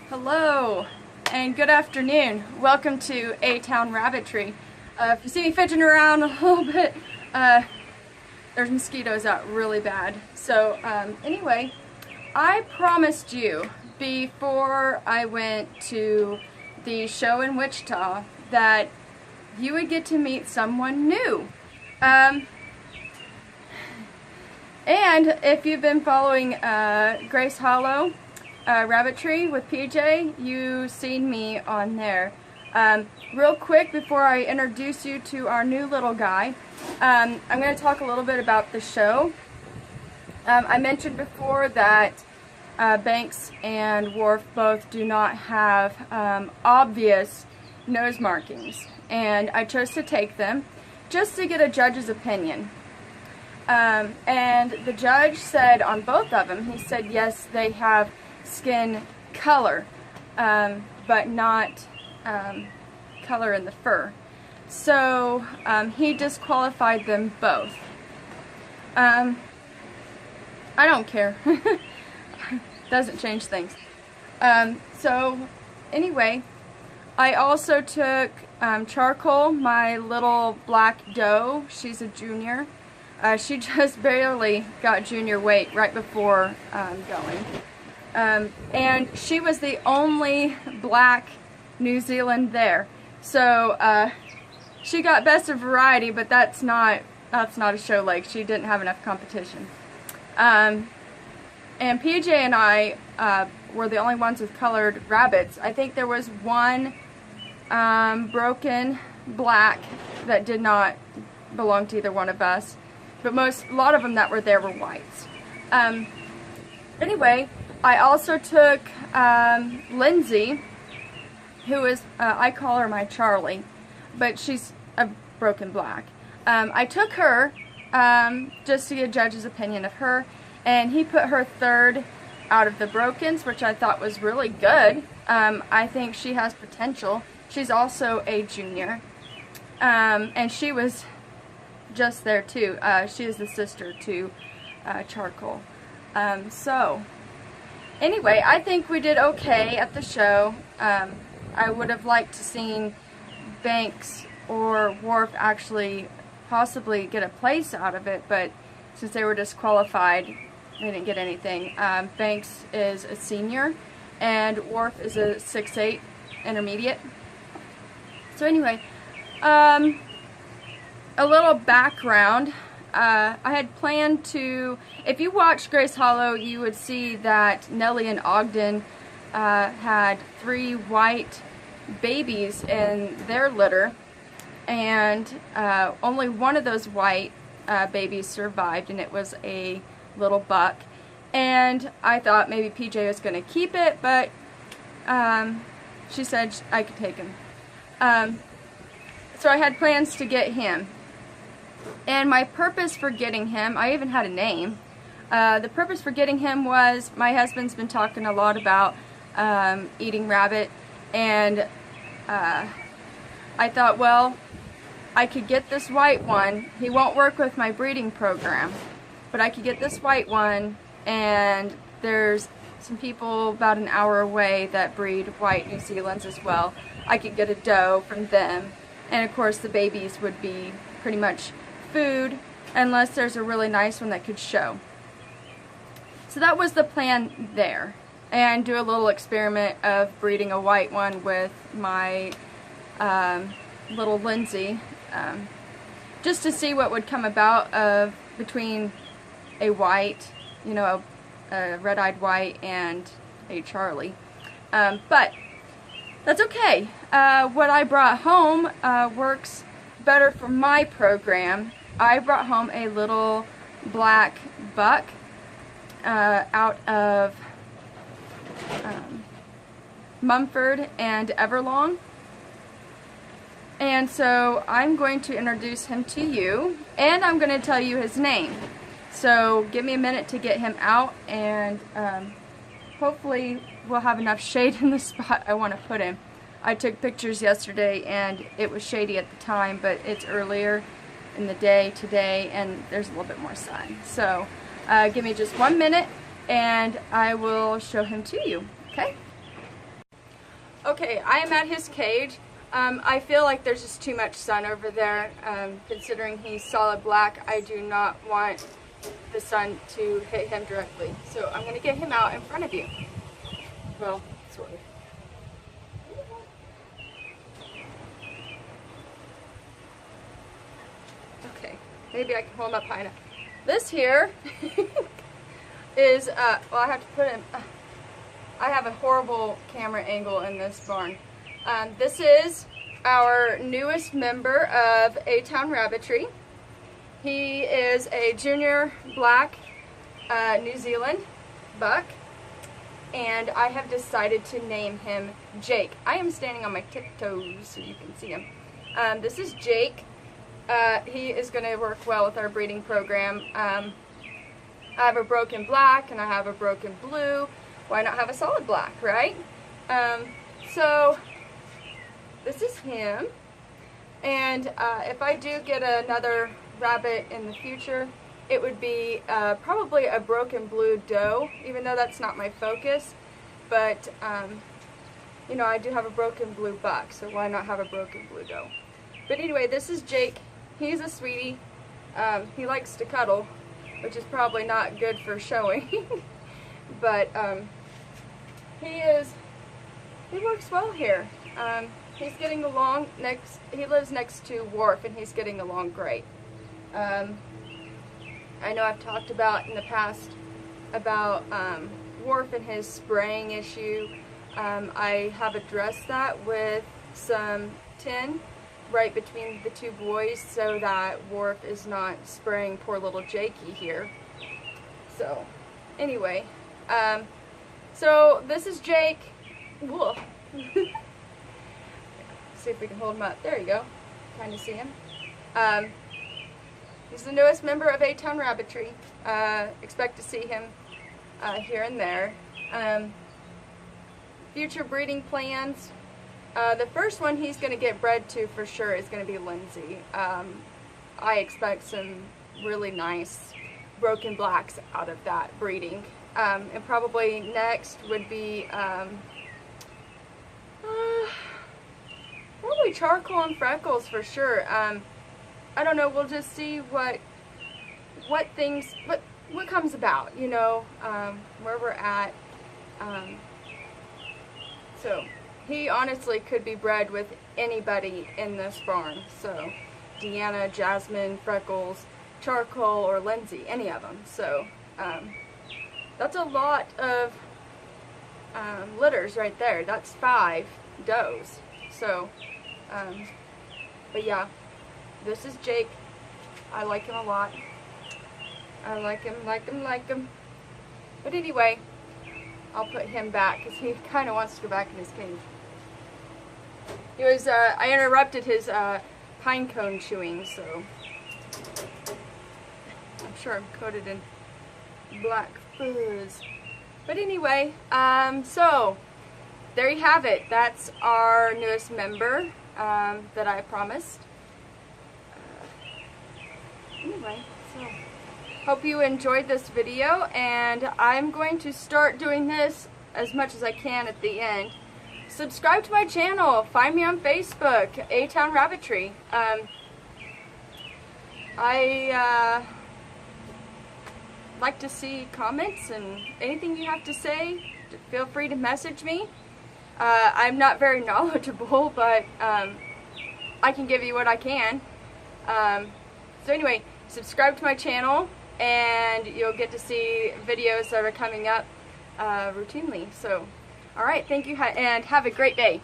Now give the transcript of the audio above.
Hello and good afternoon. Welcome to A-Town Rabbitry. If you see me fidgeting around a little bit, there's mosquitoes out really bad. So anyway, I promised you before I went to the show in Wichita that you would get to meet someone new. And if you've been following Grace Hollow Rabbitry with PJ, you've seen me on there. Real quick before I introduce you to our new little guy, I'm going to talk a little bit about the show. I mentioned before that Banks and Worf both do not have obvious nose markings, and I chose to take them just to get a judge's opinion. And the judge said on both of them, he said yes, they have skin color, but not color in the fur. So he disqualified them both. I don't care. Doesn't change things. So anyway, I also took Charcoal, my little black doe. She's a junior. She just barely got junior weight right before going. And she was the only black New Zealand there. So she got best of variety, but that's not a show leg. She didn't have enough competition. And PJ and I were the only ones with colored rabbits. I think there was one broken black that did not belong to either one of us. But a lot of them that were there were whites. Anyway, I also took Lindsay, who is, I call her my Charlie, but she's a broken black. I took her just to get a judge's opinion of her, and he put her third out of the brokens, which I thought was really good. I think she has potential. She's also a junior, and she was just there too. She is the sister to Charcoal. So anyway, I think we did okay at the show. I would have liked to seen Banks or Worf actually possibly get a place out of it, but since they were disqualified, they didn't get anything. Banks is a senior and Worf is a 6'8" intermediate. So anyway, a little background. I had planned to, if you watched Grace Hollow, you would see that Nellie and Ogden had 3 white babies in their litter, and only one of those white babies survived, and it was a little buck. And I thought maybe PJ was going to keep it, but she said I could take him. So I had plans to get him. And my purpose for getting him, I even had a name. The purpose for getting him was my husband's been talking a lot about eating rabbit, and I thought, well, I could get this white one. He won't work with my breeding program, but I could get this white one, and there's some people about an hour away that breed white New Zealands as well. I could get a doe from them, and of course the babies would be pretty much food unless there's a really nice one that could show. So that was the plan there, and do a little experiment of breeding a white one with my little Lindsay, just to see what would come about of between a white, you know, a red-eyed white and a Charlie. But that's okay. What I brought home works better for my program. I brought home a little black buck out of Mumford and Everlong, and so I'm going to introduce him to you, and I'm going to tell you his name. So give me a minute to get him out, and hopefully we'll have enough shade in the spot I want to put him. I took pictures yesterday and it was shady at the time, but it's earlier in the day today and there's a little bit more sun. So give me just 1 minute and I will show him to you, okay? Okay, I am at his cage. I feel like there's just too much sun over there. Considering he's solid black, I do not want the sun to hit him directly. So I'm going to get him out in front of you. Well, sort of. Okay, maybe I can hold him up high enough. This here is, well, I have to put him, I have a horrible camera angle in this barn. This is our newest member of A-Town Rabbitry. He is a junior black New Zealand buck, and I have decided to name him Jake. I am standing on my tiptoes so you can see him. This is Jake. He is going to work well with our breeding program. I have a broken black and I have a broken blue. Why not have a solid black, right? So this is him, and if I do get another rabbit in the future, it would be probably a broken blue doe, even though that's not my focus. But you know, I do have a broken blue buck, so why not have a broken blue doe? But anyway, this is Jake. He's a sweetie. He likes to cuddle, which is probably not good for showing. But he works well here. He's getting along he lives next to Wharf, and he's getting along great. I know I've talked about in the past about Wharf and his spraying issue. I have addressed that with some tin right between the two boys so that Wharf is not spraying poor little Jakey here. So anyway, so this is Jake. Whoa. See if we can hold him up. There you go. Kind of see him. He's the newest member of A-Town Rabbitry. Expect to see him here and there. Future breeding plans. The first one he's going to get bred to for sure is going to be Lindsay. I expect some really nice broken blacks out of that breeding. And probably next would be probably charcoal and freckles for sure. I don't know, we'll just see what comes about, you know, where we're at. So he honestly could be bred with anybody in this barn. So Deanna, Jasmine, Freckles, Charcoal, or Lindsay, any of them. So that's a lot of litters right there. That's 5 does. So, but yeah, this is Jake. I like him a lot. I like him. But anyway, I'll put him back because he kind of wants to go back in his cage. He was, I interrupted his pine cone chewing, so I'm sure I'm coated in black fuzz. But anyway, so there you have it. That's our newest member that I promised. Anyway, so hope you enjoyed this video, and I'm going to start doing this as much as I can at the end. Subscribe to my channel. Find me on Facebook, A-Town Rabbitry. I like to see comments and anything you have to say. Feel free to message me. I'm not very knowledgeable, but I can give you what I can. So anyway, subscribe to my channel, and you'll get to see videos that are coming up routinely. So, alright, thank you, and have a great day.